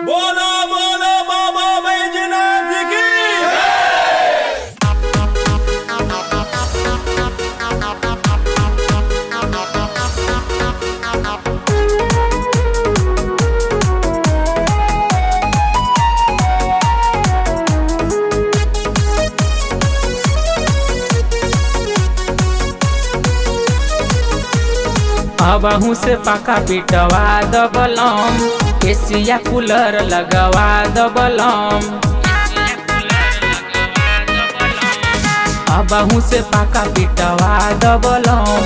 बोलो बोलो बाबा बैजनाथ की। अबहू से पका पिटवा दबलम, एसिया कूलर लगवा दबलम। अबहू से पका पिटवा दबलम,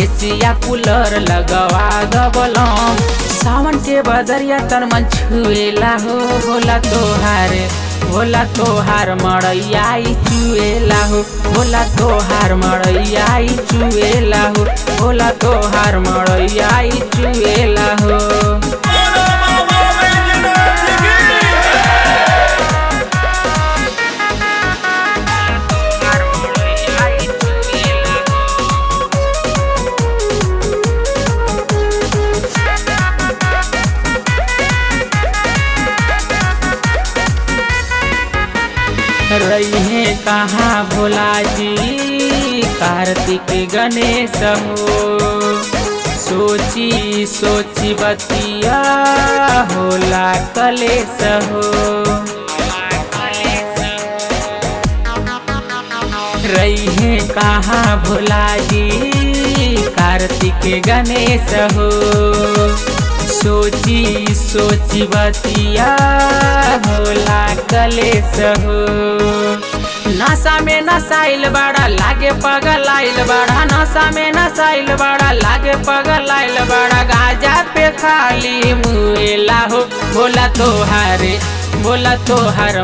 एसिया कूलर लगवा दबलम। सावन के बदरिया तन मन छुएला हो, भोला तोहार मड़ैया चुएला हो, भोला तोहार मड़ैया चुएला हो, भोला तोहार मड़ैया चुएला हो। बोलो बाबा बैजनाथ की। रही कहाँ भोला जी कार्तिक गणेश हो, सोची सोची बतिया होला कलेश हो। रही कहाँ भोला जी कार्तिक गणेश हो, सोची सोची बतिया होला कलेश हो। नशा में नसाइल बड़ा लागे पगल आइल बड़ा, नशा में नसाइल बड़ा लागे पगल आइल बड़ा। गाजा पे खाली मुएला हो, भोला तोहार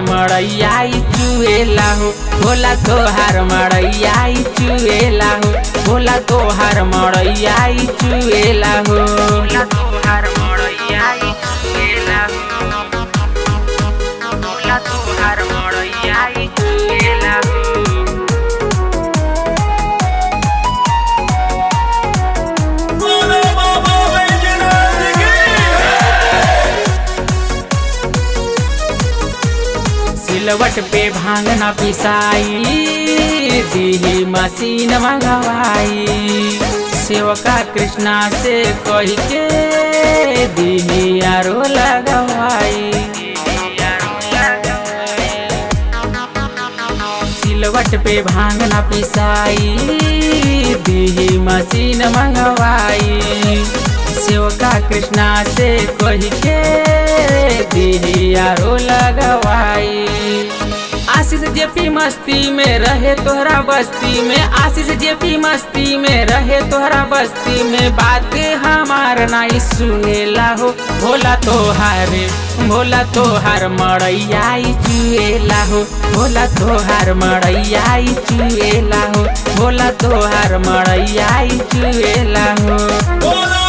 मड़ैया चुएला हो, भोला तोहार मड़ैया चुएला हो, भोला तोहार मड़ैया चुएला हो, भोला तोहार मड़ैया चुएला हो, भोला तोहार मड़ैया चुएला हो। बोलो बाबा बैजनाथ की। सिलवट पे भांग न पिसाई, दीही मशीन मंगवाई। सेवका कृष्णा से कह के दीही आरो लगवाई। सिलवट पे भांग न पिसाई, दीही मशीन मंगवाई। सेवका कृष्णा से कह के दीही आरो लगवाई। आशीष जेपी मस्ती में रहे तोहरा बस्ती में, आशीष जेपी मस्ती में रहे तोहरा बस्ती में। बात हमार नहीं सुनेला हो, भोला तोहार मड़ैया चुएला हो, भोला तोहार मड़ैया चुएला हो, भोला तोहार मड़ैया चुएला हो। बोलो